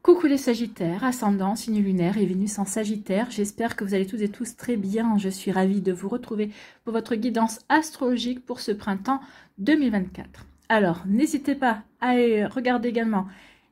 Coucou les Sagittaires, ascendant, signe lunaire et Vénus en Sagittaire. J'espère que vous allez toutes et tous très bien. Je suis ravie de vous retrouver pour votre guidance astrologique pour ce printemps 2024. Alors, n'hésitez pas à aller regarder également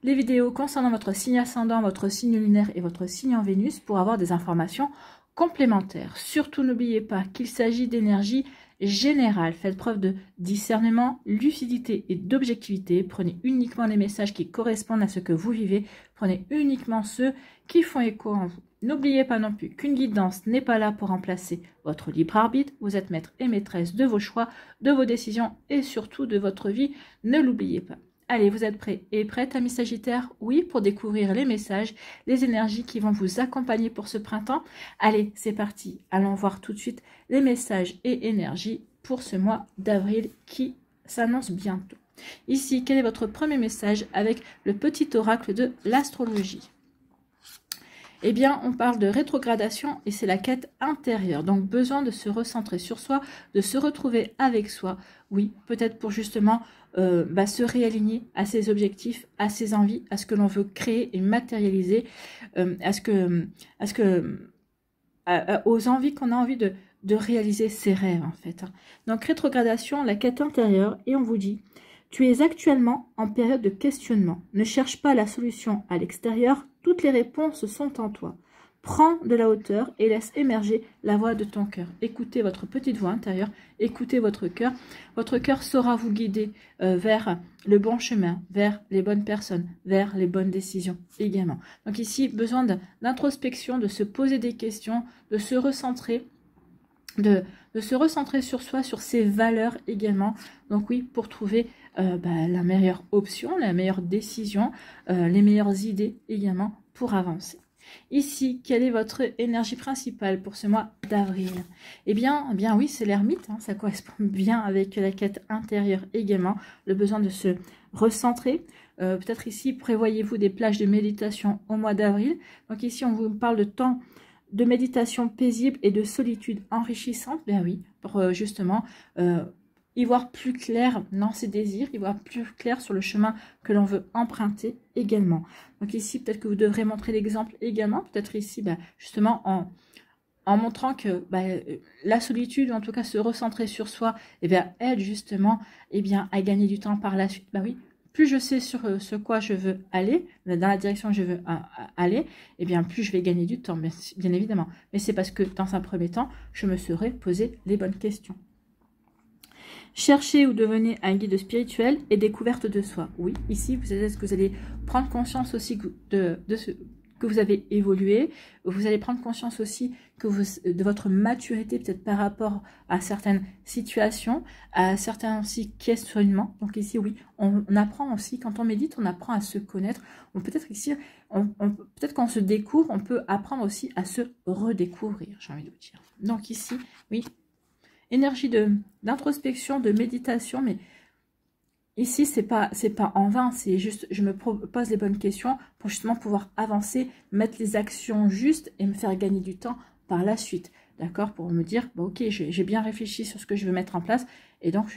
les vidéos concernant votre signe ascendant, votre signe lunaire et votre signe en Vénus pour avoir des informations complémentaires. Surtout, n'oubliez pas qu'il s'agit d'énergie générale. Faites preuve de discernement, lucidité et d'objectivité. Prenez uniquement les messages qui correspondent à ce que vous vivez. Prenez uniquement ceux qui font écho en vous. N'oubliez pas non plus qu'une guidance n'est pas là pour remplacer votre libre arbitre. Vous êtes maître et maîtresse de vos choix, de vos décisions et surtout de votre vie. Ne l'oubliez pas. Allez, vous êtes prêts et prêtes, amis Sagittaires? Oui, pour découvrir les messages, les énergies qui vont vous accompagner pour ce printemps. Allez, c'est parti. Allons voir tout de suite les messages et énergies pour ce mois d'avril qui s'annonce bientôt. Ici, quel est votre premier message avec le petit oracle de l'astrologie? Eh bien, on parle de rétrogradation et c'est la quête intérieure. Donc, besoin de se recentrer sur soi, de se retrouver avec soi. Oui, peut-être pour justement se réaligner à ses objectifs, à ses envies, à ce que l'on veut créer et matérialiser, aux envies qu'on a envie de réaliser ses rêves en fait. Donc, rétrogradation, la quête intérieure et on vous dit... Tu es actuellement en période de questionnement. Ne cherche pas la solution à l'extérieur. Toutes les réponses sont en toi. Prends de la hauteur et laisse émerger la voix de ton cœur. Écoutez votre petite voix intérieure. Écoutez votre cœur. Votre cœur saura vous guider vers le bon chemin, vers les bonnes personnes, vers les bonnes décisions également. Donc ici, besoin d'introspection, de se poser des questions, de se recentrer. De se recentrer sur soi, sur ses valeurs également. Donc oui, pour trouver la meilleure option, la meilleure décision, les meilleures idées également pour avancer. Ici, quelle est votre énergie principale pour ce mois d'avril? Eh bien oui, c'est l'ermite, hein, ça correspond bien avec la quête intérieure également, le besoin de se recentrer. Peut-être ici, prévoyez-vous des plages de méditation au mois d'avril. Donc ici, on vous parle de temps de méditation paisible et de solitude enrichissante, bien oui, pour justement y voir plus clair dans ses désirs, y voir plus clair sur le chemin que l'on veut emprunter également. Donc ici, peut-être que vous devrez montrer l'exemple également, peut-être ici, justement, en montrant que la solitude, ou en tout cas se recentrer sur soi, aide justement à gagner du temps par la suite. Oui, plus je sais sur ce quoi je veux aller, dans la direction que je veux aller, plus je vais gagner du temps, bien évidemment. Mais c'est parce que dans un premier temps, je me serais posé les bonnes questions. Cherchez ou devenez un guide spirituel et découverte de soi. Oui, ici, est-ce que vous allez prendre conscience aussi de ce que vous avez évolué. Vous allez prendre conscience aussi de votre maturité, peut-être par rapport à certaines situations, à certains aussi questionnements. Donc ici, oui, on apprend aussi, quand on médite, on apprend à se connaître. Peut-être qu'on se découvre, on peut apprendre aussi à se redécouvrir, j'ai envie de vous dire. Donc ici, oui, énergie d'introspection, de méditation, mais ici, c'est pas en vain, c'est juste, je me pose les bonnes questions pour justement pouvoir avancer, mettre les actions justes et me faire gagner du temps par la suite. D'accord? Pour me dire, ok, j'ai bien réfléchi sur ce que je veux mettre en place et donc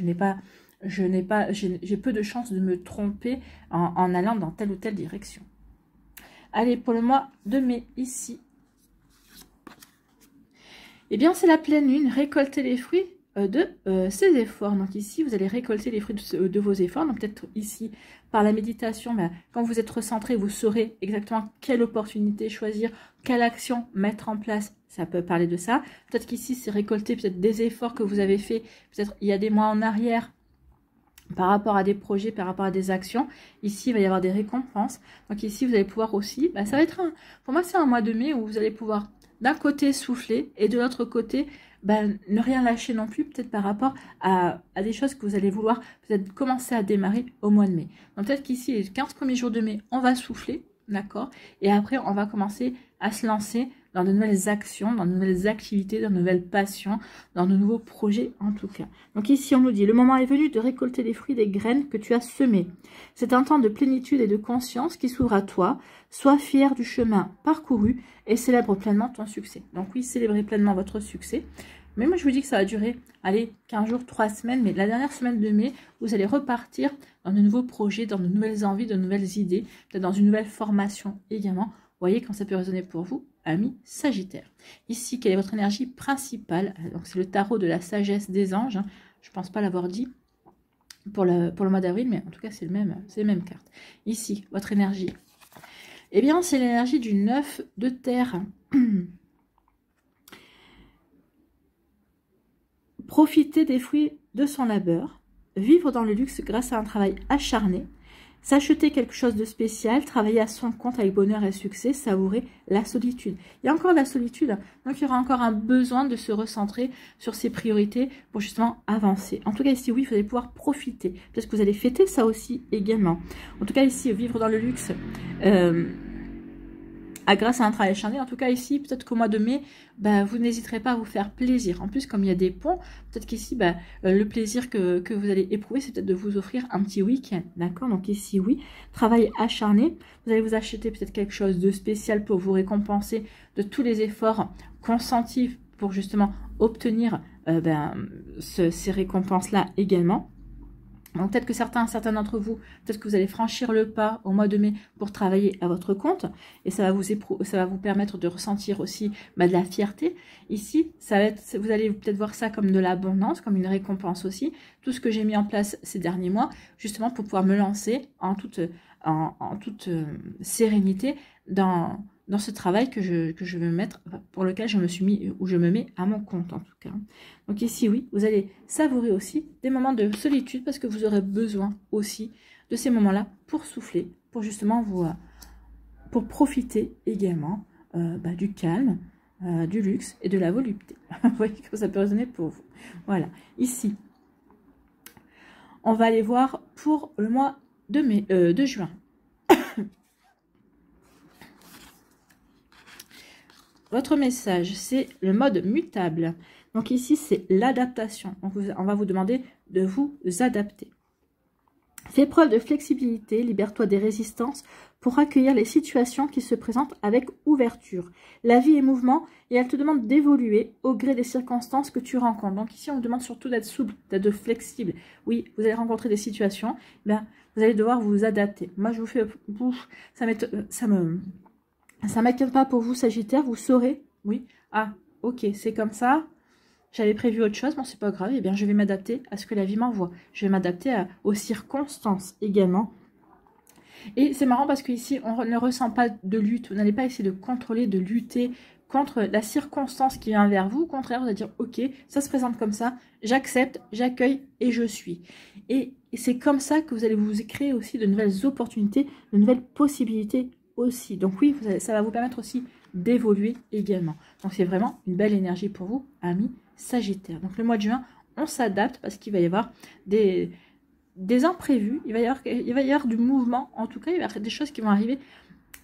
j'ai peu de chances de me tromper en allant dans telle ou telle direction. Allez, pour le mois de mai, ici, eh bien, c'est la pleine lune, récolter les fruits de ces efforts. Donc ici, vous allez récolter les fruits de vos efforts. Donc peut-être ici, par la méditation, quand vous êtes recentré, vous saurez exactement quelle opportunité choisir, quelle action mettre en place. Ça peut parler de ça. Peut-être qu'ici, c'est récolter peut-être des efforts que vous avez faits, peut-être il y a des mois en arrière, par rapport à des projets, par rapport à des actions. Ici, il va y avoir des récompenses. Donc ici, vous allez pouvoir aussi, ça va être pour moi, c'est un mois de mai où vous allez pouvoir d'un côté souffler et de l'autre côté ne rien lâcher non plus, peut-être par rapport à des choses que vous allez vouloir peut-être commencer à démarrer au mois de mai. Donc peut-être qu'ici, les 15 premiers jours de mai, on va souffler, d'accord? Et après, on va commencer à se lancer dans de nouvelles actions, dans de nouvelles activités, dans de nouvelles passions, dans de nouveaux projets en tout cas. Donc ici, on nous dit, le moment est venu de récolter les fruits des graines que tu as semées. C'est un temps de plénitude et de conscience qui s'ouvre à toi. Sois fier du chemin parcouru et célèbre pleinement ton succès. Donc oui, célébrez pleinement votre succès. Mais moi, je vous dis que ça va durer, allez, 15 jours, 3 semaines. Mais la dernière semaine de mai, vous allez repartir dans de nouveaux projets, dans de nouvelles envies, de nouvelles idées, peut-être dans une nouvelle formation également. Vous voyez quand ça peut résonner pour vous, amis Sagittaire. Ici, quelle est votre énergie principale? Donc, c'est le tarot de la sagesse des anges. Hein. Je ne pense pas l'avoir dit pour le mois d'avril, mais en tout cas, c'est les mêmes cartes. Ici, votre énergie. Eh bien, c'est l'énergie du 9 de terre. Profiter des fruits de son labeur, vivre dans le luxe grâce à un travail acharné, s'acheter quelque chose de spécial, travailler à son compte avec bonheur et succès, savourer la solitude. Il y a encore de la solitude, donc il y aura encore un besoin de se recentrer sur ses priorités pour justement avancer. En tout cas ici, oui, vous allez pouvoir profiter. Peut-être que vous allez fêter ça aussi également. En tout cas ici, vivre dans le luxe grâce à un travail acharné. En tout cas ici, peut-être qu'au mois de mai, vous n'hésiterez pas à vous faire plaisir. En plus, comme il y a des ponts, peut-être qu'ici, le plaisir que vous allez éprouver, c'est peut-être de vous offrir un petit week-end. D'accord? Donc ici, oui, travail acharné. Vous allez vous acheter peut-être quelque chose de spécial pour vous récompenser de tous les efforts consentis pour justement obtenir ces récompenses-là également. Donc peut-être que certains d'entre vous, peut-être que vous allez franchir le pas au mois de mai pour travailler à votre compte. Et ça va vous permettre de ressentir aussi de la fierté. Ici, vous allez peut-être voir ça comme de l'abondance, comme une récompense aussi. Tout ce que j'ai mis en place ces derniers mois, justement pour pouvoir me lancer en toute sérénité dans ce travail que je veux mettre, pour lequel je me suis mis, ou je me mets à mon compte en tout cas. Donc ici, oui, vous allez savourer aussi des moments de solitude parce que vous aurez besoin aussi de ces moments-là pour souffler, pour justement pour profiter également du calme, du luxe et de la volupté. Vous voyez que ça peut résonner pour vous. Voilà, ici, on va aller voir pour le mois de juin. Votre message, c'est le mode mutable. Donc ici, c'est l'adaptation. On va vous demander de vous adapter. Fais preuve de flexibilité, libère-toi des résistances pour accueillir les situations qui se présentent avec ouverture. La vie est mouvement et elle te demande d'évoluer au gré des circonstances que tu rencontres. Donc ici, on vous demande surtout d'être souple, d'être flexible. Oui, vous allez rencontrer des situations, vous allez devoir vous adapter. Moi, je vous fais... Ça m'inquiète pas pour vous, Sagittaire, vous saurez, oui, ah, ok, c'est comme ça, j'avais prévu autre chose, bon, c'est pas grave, eh bien, je vais m'adapter à ce que la vie m'envoie. Je vais m'adapter aux circonstances également. Et c'est marrant parce qu'ici, on ne ressent pas de lutte, vous n'allez pas essayer de contrôler, de lutter contre la circonstance qui vient vers vous. Au contraire, vous allez dire, ok, ça se présente comme ça, j'accepte, j'accueille et je suis. Et c'est comme ça que vous allez vous créer aussi de nouvelles opportunités, de nouvelles possibilités aussi. Donc oui, ça va vous permettre aussi d'évoluer également. Donc c'est vraiment une belle énergie pour vous, amis Sagittaire. Donc le mois de juin, on s'adapte parce qu'il va y avoir des imprévus, il va y avoir du mouvement, en tout cas, il va y avoir des choses qui vont arriver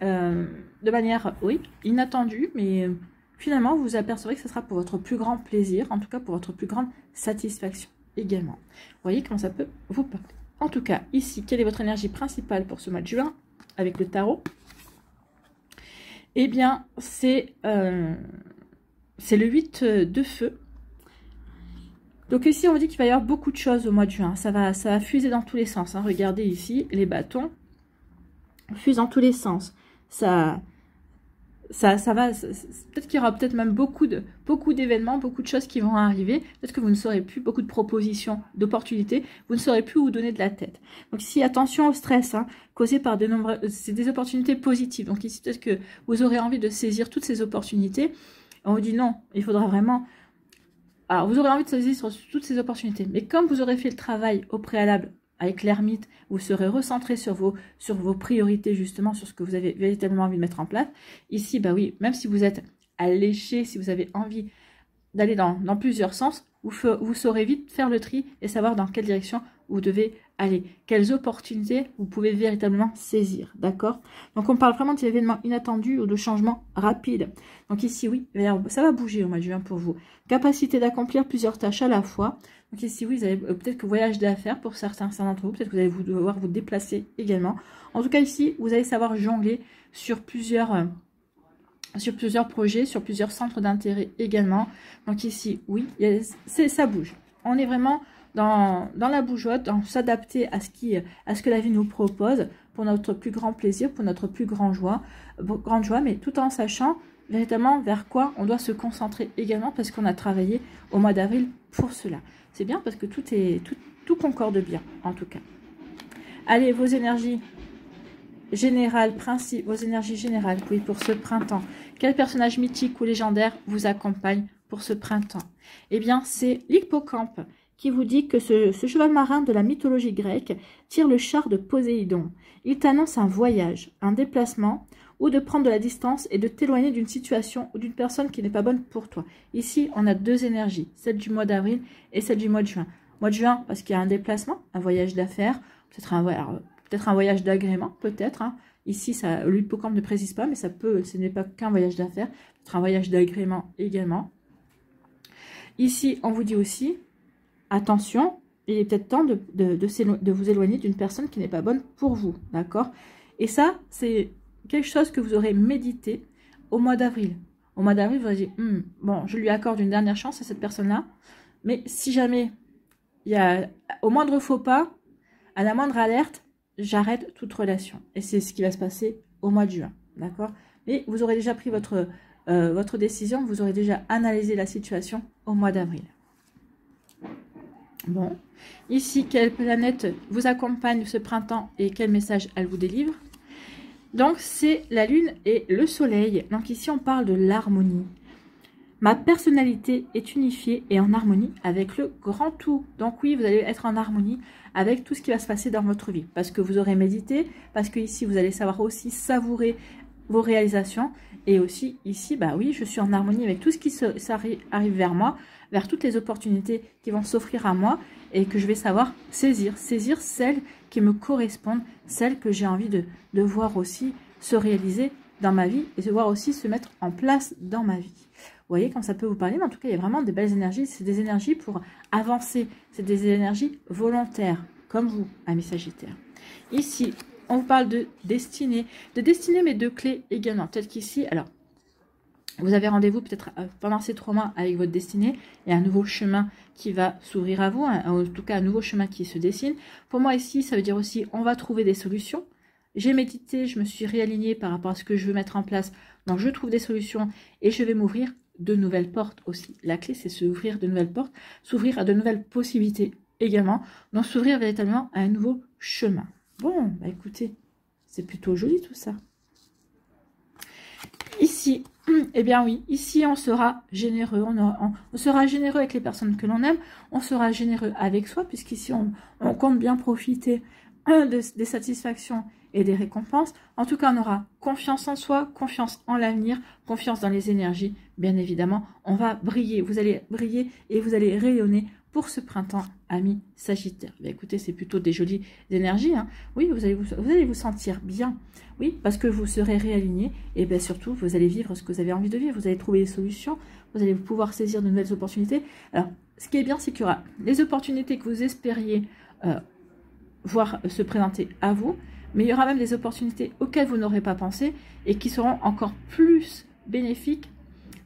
de manière, oui, inattendue, mais finalement, vous vous apercevrez que ce sera pour votre plus grand plaisir, en tout cas pour votre plus grande satisfaction également. Vous voyez comment ça peut vous parler. En tout cas, ici, quelle est votre énergie principale pour ce mois de juin avec le tarot? Eh bien, c'est le 8 de feu. Donc ici, on vous dit qu'il va y avoir beaucoup de choses au mois de juin. Ça va fuser dans tous les sens. Hein. Regardez ici, les bâtons fusent dans tous les sens. Ça va. Peut-être qu'il y aura peut-être même beaucoup d'événements, beaucoup de choses qui vont arriver. Peut-être que vous ne saurez plus, beaucoup de propositions, d'opportunités. Vous ne saurez plus où donner de la tête. Donc ici, attention au stress, hein, causé par c'est des opportunités positives. Donc ici, peut-être que vous aurez envie de saisir toutes ces opportunités. On vous dit non, il faudra vraiment... Alors, vous aurez envie de saisir sur toutes ces opportunités. Mais comme vous aurez fait le travail au préalable avec l'ermite, vous serez recentré sur vos priorités, justement, sur ce que vous avez véritablement envie de mettre en place. Ici, bah oui, même si vous êtes alléché, si vous avez envie d'aller dans plusieurs sens, vous saurez vite faire le tri et savoir dans quelle direction vous devez aller. Quelles opportunités vous pouvez véritablement saisir, d'accord? Donc, on parle vraiment d'événements inattendus ou de changements rapides. Donc ici, oui, ça va bouger au mois de juin pour vous. Capacité d'accomplir plusieurs tâches à la fois. Donc ici, oui, vous avez peut-être que voyage d'affaires pour certains d'entre vous. Peut-être que vous allez devoir vous déplacer également. En tout cas, ici, vous allez savoir jongler sur plusieurs sur plusieurs projets, sur plusieurs centres d'intérêt également. Donc ici, oui, ça bouge. On est vraiment dans la bougeotte, dans s'adapter à ce que la vie nous propose pour notre plus grand plaisir, pour notre plus grande joie, mais tout en sachant véritablement vers quoi on doit se concentrer également parce qu'on a travaillé au mois d'avril pour cela. C'est bien parce que tout concorde bien, en tout cas. Allez, vos énergies générales, vos énergies générales, oui, pour ce printemps. Quel personnage mythique ou légendaire vous accompagne pour ce printemps? Eh bien, c'est l'hippocampe qui vous dit que ce cheval marin de la mythologie grecque tire le char de Poséidon. Il t'annonce un voyage, un déplacement, ou de prendre de la distance et de t'éloigner d'une situation ou d'une personne qui n'est pas bonne pour toi. Ici, on a deux énergies, celle du mois d'avril et celle du mois de juin. Mois de juin, parce qu'il y a un déplacement, un voyage d'affaires, peut-être un voyage d'agrément, peut-être. Hein. Ici, l'hippocampe ne précise pas, mais ce n'est pas qu'un voyage d'affaires, peut-être un voyage d'agrément également. Ici, on vous dit aussi, attention, il est peut-être temps de vous éloigner d'une personne qui n'est pas bonne pour vous, d'accord? Et ça, c'est quelque chose que vous aurez médité au mois d'avril. Au mois d'avril, vous aurez dit, bon, je lui accorde une dernière chance à cette personne-là, mais si jamais il y a au moindre faux pas, à la moindre alerte, j'arrête toute relation. Et c'est ce qui va se passer au mois de juin, d'accord? Mais vous aurez déjà pris votre décision, vous aurez déjà analysé la situation au mois d'avril. Bon, ici, quelle planète vous accompagne ce printemps et quel message elle vous délivre? Donc, c'est la Lune et le Soleil. Donc ici, on parle de l'harmonie. Ma personnalité est unifiée et en harmonie avec le grand tout. Donc oui, vous allez être en harmonie avec tout ce qui va se passer dans votre vie. Parce que vous aurez médité, parce que ici, vous allez savoir aussi savourer vos réalisations. Et aussi, ici, bah oui, je suis en harmonie avec tout ce qui arrive vers moi, vers toutes les opportunités qui vont s'offrir à moi et que je vais savoir saisir celles qui me correspondent, celles que j'ai envie de voir aussi se réaliser dans ma vie et de voir aussi se mettre en place dans ma vie. Vous voyez comme ça peut vous parler, mais en tout cas, il y a vraiment des belles énergies. C'est des énergies pour avancer. C'est des énergies volontaires, comme vous, amis Sagittaires. Ici, on vous parle de destinée, mais de clés également. Peut-être qu'ici, alors, vous avez rendez-vous peut-être pendant ces 3 mois avec votre destinée. Il y a un nouveau chemin qui va s'ouvrir à vous, hein, en tout cas un nouveau chemin qui se dessine. Pour moi ici, ça veut dire aussi on va trouver des solutions. J'ai médité, je me suis réalignée par rapport à ce que je veux mettre en place. Donc je trouve des solutions et je vais m'ouvrir de nouvelles portes aussi. La clé, c'est s'ouvrir de nouvelles portes, s'ouvrir à de nouvelles possibilités également. Donc s'ouvrir véritablement à un nouveau chemin. Bon, bah écoutez, c'est plutôt joli tout ça. Ici, eh bien oui, ici on sera généreux, on sera généreux avec les personnes que l'on aime, on sera généreux avec soi, puisqu'ici on compte bien profiter des satisfactions et des récompenses. En tout cas, on aura confiance en soi, confiance en l'avenir, confiance dans les énergies. Bien évidemment, on va briller, vous allez briller et vous allez rayonner pour ce printemps, amis Sagittaires. Bien, écoutez, c'est plutôt des jolies énergies. Hein. Oui, vous allez vous sentir bien. Oui, parce que vous serez réaligné et bien surtout, vous allez vivre ce que vous avez envie de vivre. Vous allez trouver des solutions. Vous allez pouvoir saisir de nouvelles opportunités. Alors, ce qui est bien, c'est qu'il y aura les opportunités que vous espériez voir se présenter à vous, mais il y aura même des opportunités auxquelles vous n'aurez pas pensé et qui seront encore plus bénéfiques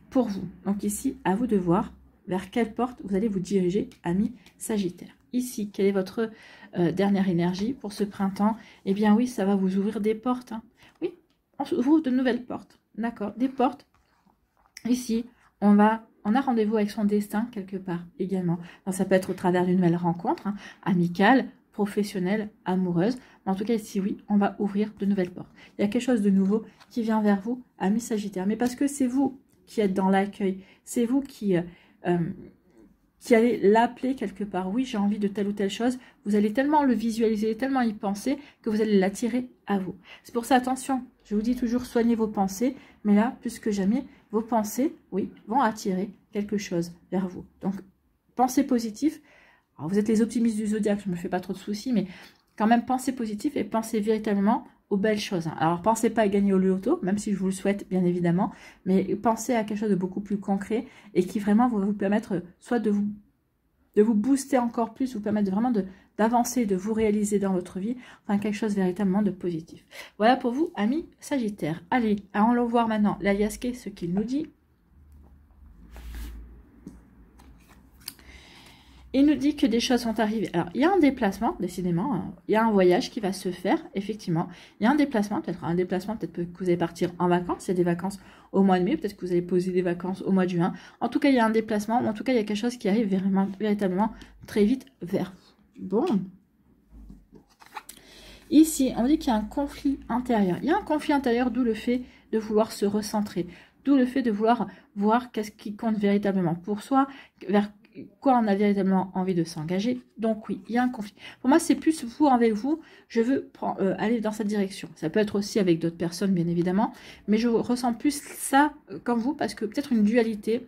pour vous. Donc ici, à vous de voir vers quelle porte vous allez vous diriger, amis Sagittaires. Ici, quelle est votre dernière énergie pour ce printemps? Eh bien oui, ça va vous ouvrir des portes. Hein. Oui, on ouvre de nouvelles portes. D'accord, des portes. Ici, on a rendez-vous avec son destin quelque part également. Donc, ça peut être au travers d'une nouvelle rencontre, hein, amicale, professionnelle, amoureuse. Mais en tout cas, ici, oui, on va ouvrir de nouvelles portes. Il y a quelque chose de nouveau qui vient vers vous, amis Sagittaires. Mais parce que c'est vous qui êtes dans l'accueil, c'est vous qui allez l'appeler quelque part. Oui, j'ai envie de telle ou telle chose. Vous allez tellement le visualiser, tellement y penser que vous allez l'attirer à vous. C'est pour ça, attention, je vous dis toujours, soignez vos pensées. Mais là, plus que jamais, vos pensées, oui, vont attirer quelque chose vers vous. Donc, pensez positif. Alors, vous êtes les optimistes du zodiaque, je ne me fais pas trop de soucis, mais quand même, pensez positif et pensez véritablement aux belles choses. Hein. Alors, pensez pas à gagner au loto, même si je vous le souhaite, bien évidemment, mais pensez à quelque chose de beaucoup plus concret et qui vraiment va vous permettre soit de vous booster encore plus, vous permettre vraiment d'avancer, de vous réaliser dans votre vie, enfin quelque chose véritablement de positif. Voilà pour vous, amis Sagittaires. Allez, allons voir maintenant l'aliasqué, ce qu'il nous dit. Il nous dit que des choses sont arrivées. Alors, il y a un déplacement, décidément. Hein. Il y a un voyage qui va se faire, effectivement. Il y a un déplacement, peut-être que vous allez partir en vacances. Il y a des vacances au mois de mai. Peut-être que vous allez poser des vacances au mois de juin. En tout cas, il y a un déplacement. En tout cas, il y a quelque chose qui arrive véritablement très vite vers vous. Bon. Ici, on dit qu'il y a un conflit intérieur. Il y a un conflit intérieur, d'où le fait de vouloir se recentrer. D'où le fait de vouloir voir qu'est-ce qui compte véritablement pour soi, vers quoi on a véritablement envie de s'engager. Donc oui, il y a un conflit. Pour moi, c'est plus vous avec vous, je veux aller dans cette direction. Ça peut être aussi avec d'autres personnes, bien évidemment, mais je ressens plus ça comme vous, parce que peut-être une dualité,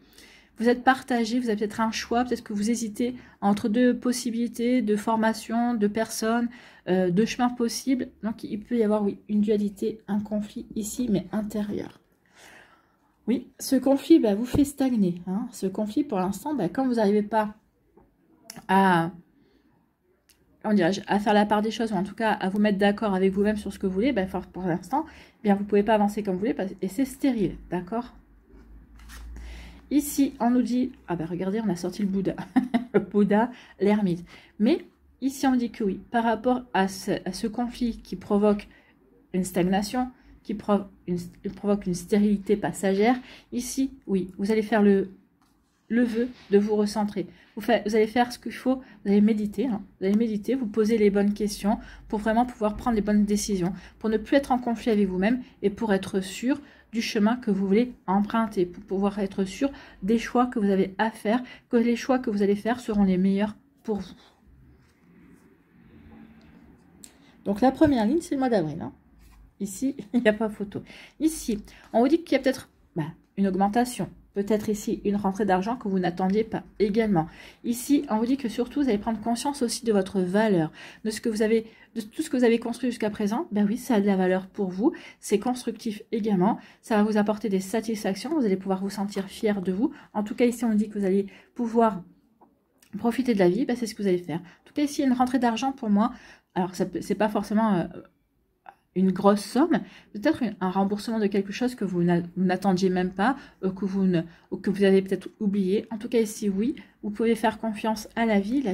vous êtes partagé, vous avez peut-être un choix, peut-être que vous hésitez entre deux possibilités de formation, de personnes, de chemins possibles. Donc il peut y avoir, oui, une dualité, un conflit ici, mais intérieur. Oui, ce conflit vous fait stagner. Hein. Ce conflit, pour l'instant, quand vous n'arrivez pas à faire la part des choses, ou en tout cas à vous mettre d'accord avec vous-même sur ce que vous voulez, pour l'instant, vous ne pouvez pas avancer comme vous voulez, et c'est stérile, d'accord? Ici, on nous dit, regardez, on a sorti le Bouddha, le Bouddha, l'ermite. Mais ici, on dit que oui, par rapport à ce conflit qui provoque une stagnation, qui provoque une stérilité passagère, ici, oui, vous allez faire le vœu de vous recentrer. Vous allez faire ce qu'il faut, vous allez méditer, hein, vous allez méditer, vous poser les bonnes questions pour vraiment pouvoir prendre les bonnes décisions, pour ne plus être en conflit avec vous-même et pour être sûr du chemin que vous voulez emprunter, pour pouvoir être sûr des choix que vous avez à faire, que les choix que vous allez faire seront les meilleurs pour vous. Donc la première ligne, c'est le mois d'avril, hein. Ici, il n'y a pas photo. Ici, on vous dit qu'il y a peut-être une augmentation. Peut-être ici, une rentrée d'argent que vous n'attendiez pas également. Ici, on vous dit que surtout, vous allez prendre conscience aussi de votre valeur, de ce que vous avez, de tout ce que vous avez construit jusqu'à présent. Oui, ça a de la valeur pour vous. C'est constructif également. Ça va vous apporter des satisfactions. Vous allez pouvoir vous sentir fier de vous. En tout cas, ici, on dit que vous allez pouvoir profiter de la vie. C'est ce que vous allez faire. En tout cas, ici, une rentrée d'argent pour moi. Alors, c'est pas forcément une grosse somme, peut-être un remboursement de quelque chose que vous n'attendiez même pas, que vous avez peut-être oublié. En tout cas ici, oui, vous pouvez faire confiance à la vie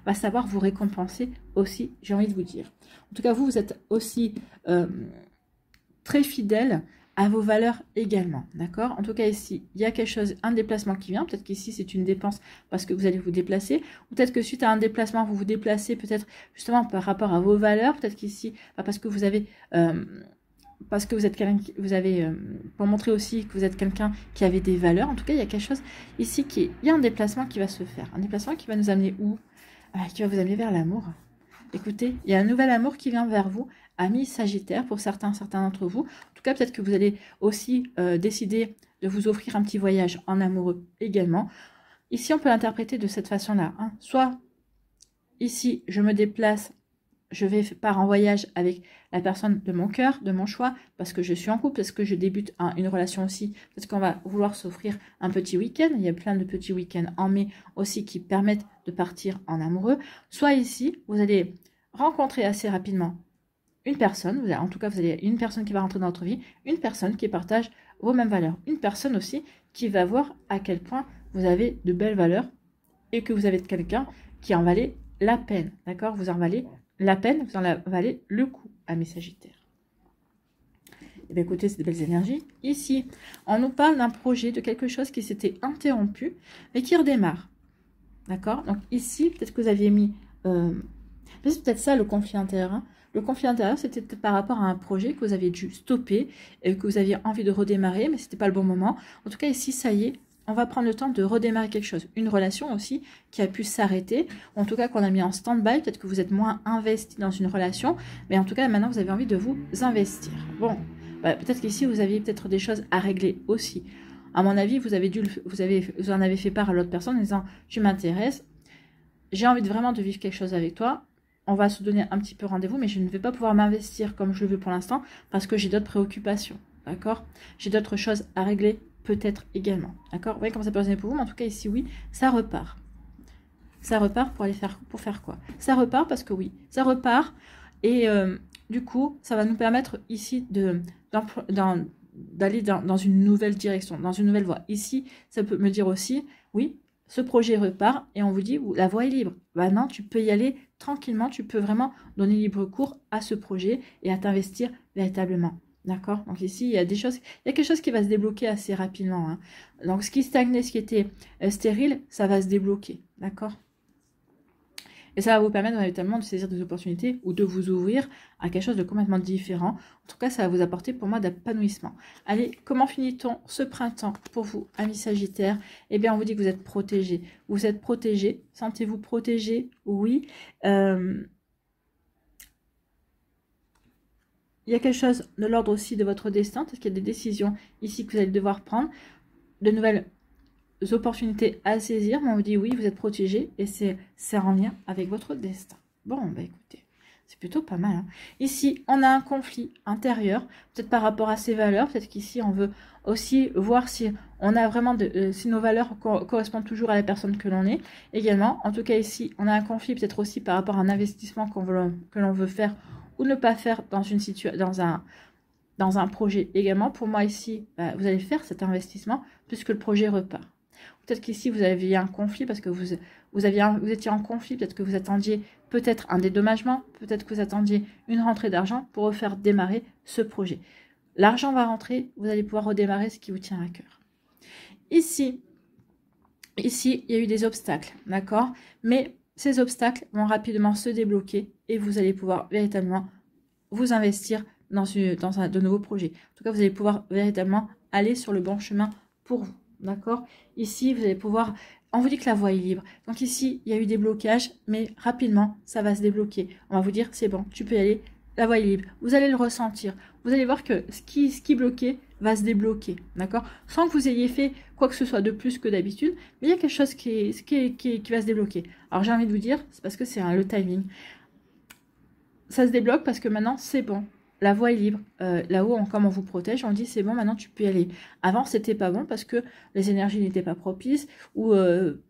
va savoir vous récompenser aussi, j'ai envie de vous dire. En tout cas, vous êtes aussi très fidèle à vos valeurs également, d'accord? En tout cas ici, il y a quelque chose, un déplacement qui vient, peut-être qu'ici c'est une dépense parce que vous allez vous déplacer, ou peut-être que suite à un déplacement, vous vous déplacez peut-être justement par rapport à vos valeurs, peut-être qu'ici, parce que vous avez, parce que vous êtes quelqu'un, pour montrer aussi que vous êtes quelqu'un qui avait des valeurs, en tout cas il y a quelque chose ici il y a un déplacement qui va se faire, un déplacement qui va nous amener où? Qui va vous amener vers l'amour. Écoutez, il y a un nouvel amour qui vient vers vous, amis Sagittaires, pour certains d'entre vous. En tout cas, peut-être que vous allez aussi décider de vous offrir un petit voyage en amoureux également. Ici, on peut l'interpréter de cette façon-là. Hein. Soit, ici, je me déplace, je pars en voyage avec la personne de mon cœur, de mon choix, parce que je suis en couple, parce que je débute une relation aussi, parce qu'on va vouloir s'offrir un petit week-end. Il y a plein de petits week-ends en mai aussi qui permettent de partir en amoureux. Soit ici, vous allez rencontrer assez rapidement une personne, en tout cas vous avez une personne qui va rentrer dans votre vie, une personne qui partage vos mêmes valeurs, une personne aussi qui va voir à quel point vous avez de belles valeurs et que vous avez quelqu'un qui en valait la peine, d'accord? Vous en valez la peine, vous en valez le coup, amis Sagittaires. Et bien écoutez, c'est de belles énergies. Ici, on nous parle d'un projet, de quelque chose qui s'était interrompu, mais qui redémarre. D'accord? Donc ici, peut-être que vous aviez mis... c'est peut-être ça le conflit intérieur. Hein. Le conflit intérieur, c'était par rapport à un projet que vous aviez dû stopper, et que vous aviez envie de redémarrer, mais ce n'était pas le bon moment. En tout cas, ici, ça y est, on va prendre le temps de redémarrer quelque chose. Une relation aussi qui a pu s'arrêter, ou en tout cas qu'on a mis en stand-by. Peut-être que vous êtes moins investi dans une relation, mais en tout cas, maintenant, vous avez envie de vous investir. Bon, peut-être qu'ici, vous aviez peut-être des choses à régler aussi. À mon avis, vous en avez fait part à l'autre personne en disant « Tu m'intéresses, j'ai envie vraiment de vivre quelque chose avec toi. On va se donner un petit peu rendez-vous, mais je ne vais pas pouvoir m'investir comme je le veux pour l'instant parce que j'ai d'autres préoccupations. D'accord? J'ai d'autres choses à régler peut-être également. D'accord? Vous voyez comment ça peut résonner pour vous, mais en tout cas, ici, oui, ça repart. Ça repart pour faire quoi? Ça repart parce que oui, ça repart. Et du coup, ça va nous permettre ici d'aller dans une nouvelle direction, dans une nouvelle voie. Ici, ça peut me dire aussi, oui, ce projet repart et on vous dit, la voie est libre. Maintenant, tu peux y aller tranquillement, tu peux vraiment donner libre cours à ce projet et à t'investir véritablement. D'accord? Donc ici, il y a quelque chose qui va se débloquer assez rapidement. Hein. Donc ce qui stagnait, ce qui était stérile, ça va se débloquer. D'accord? Et ça va vous permettre véritablement de saisir des opportunités ou de vous ouvrir à quelque chose de complètement différent. En tout cas, ça va vous apporter pour moi d'épanouissement. Allez, comment finit-on ce printemps pour vous, amis Sagittaires? Eh bien, on vous dit que vous êtes protégés. Vous êtes protégés. Sentez-vous protégés? Oui. Il y a quelque chose de l'ordre aussi de votre destin. Peut-être qu'il y a des décisions ici que vous allez devoir prendre. De nouvelles opportunités à saisir, mais on vous dit oui, vous êtes protégé et c'est en lien avec votre destin. Bon, bah écoutez, c'est plutôt pas mal. Hein. Ici, on a un conflit intérieur, peut-être par rapport à ses valeurs, peut-être qu'ici, on veut aussi voir si on a vraiment si nos valeurs correspondent toujours à la personne que l'on est. Également, en tout cas ici, on a un conflit peut-être aussi par rapport à un investissement que l'on veut faire ou ne pas faire dans une dans un projet également. Pour moi ici, bah, vous allez faire cet investissement puisque le projet repart. Peut-être qu'ici, vous aviez un conflit parce que vous étiez en conflit, peut-être que vous attendiez peut-être un dédommagement, peut-être que vous attendiez une rentrée d'argent pour refaire démarrer ce projet. L'argent va rentrer, vous allez pouvoir redémarrer ce qui vous tient à cœur. Ici, il y a eu des obstacles, d'accord? Mais ces obstacles vont rapidement se débloquer et vous allez pouvoir véritablement vous investir dans de nouveaux projets. En tout cas, vous allez pouvoir véritablement aller sur le bon chemin pour vous. D'accord? Ici, vous allez pouvoir... On vous dit que la voie est libre. Donc ici, il y a eu des blocages, mais rapidement, ça va se débloquer. On va vous dire, c'est bon, tu peux y aller, la voie est libre. Vous allez le ressentir. Vous allez voir que ce qui bloquait va se débloquer. D'accord? Sans que vous ayez fait quoi que ce soit de plus que d'habitude, mais il y a quelque chose qui va se débloquer. Alors j'ai envie de vous dire, c'est parce que c'est le timing. Ça se débloque parce que maintenant, c'est bon. La voie est libre. Là-haut, comme on vous protège, on dit c'est bon, maintenant tu peux y aller. Avant, c'était pas bon parce que les énergies n'étaient pas propices ou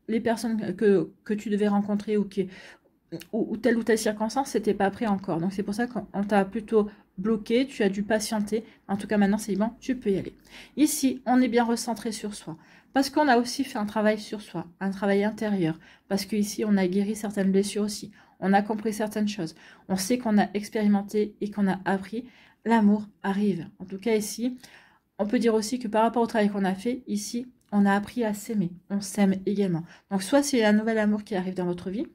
les personnes que tu devais rencontrer ou telle ou telle circonstance, c'était pas prêt encore. Donc c'est pour ça qu'on t'a plutôt bloqué, tu as dû patienter. En tout cas, maintenant c'est bon, tu peux y aller. Ici, on est bien recentré sur soi. Parce qu'on a aussi fait un travail sur soi, un travail intérieur. Parce qu'ici, on a guéri certaines blessures aussi. On a compris certaines choses. On sait qu'on a expérimenté et qu'on a appris. L'amour arrive. En tout cas, ici, on peut dire aussi que par rapport au travail qu'on a fait, ici, on a appris à s'aimer. On s'aime également. Donc, soit c'est un nouvel amour qui arrive dans votre vie,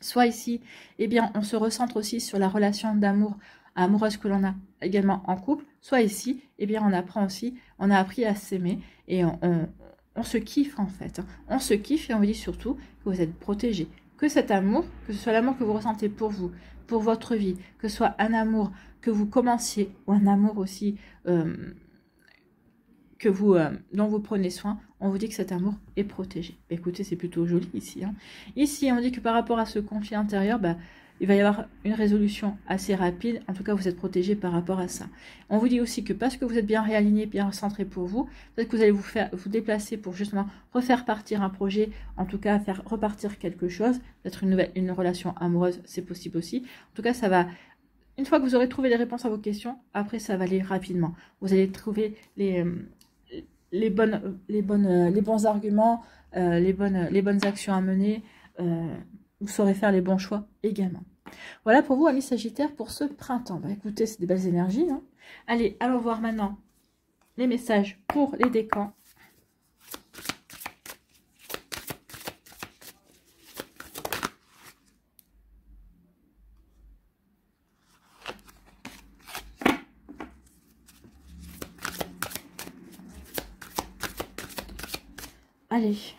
soit ici, eh bien, on se recentre aussi sur la relation d'amour amoureuse que l'on a également en couple, soit ici, eh bien, on a appris à s'aimer et on se kiffe en fait. On se kiffe et on vous dit surtout que vous êtes protégé. Que cet amour, que ce soit l'amour que vous ressentez pour vous, pour votre vie, que ce soit un amour que vous commenciez ou un amour aussi dont vous prenez soin, on vous dit que cet amour est protégé. Écoutez, c'est plutôt joli ici. Hein. Ici, on dit que par rapport à ce conflit intérieur, il va y avoir une résolution assez rapide. En tout cas, vous êtes protégé par rapport à ça. On vous dit aussi que parce que vous êtes bien réaligné, bien centré pour vous, peut-être que vous allez vous déplacer pour justement refaire partir un projet, en tout cas faire repartir quelque chose, peut-être une relation amoureuse, c'est possible aussi. En tout cas, ça va... Une fois que vous aurez trouvé les réponses à vos questions, après, ça va aller rapidement. Vous allez trouver les bons arguments, les bonnes actions à mener, vous saurez faire les bons choix également. Voilà pour vous, amis Sagittaires, pour ce printemps. Écoutez, c'est des belles énergies. Hein. Allez, allons voir maintenant les messages pour les décans. Allez.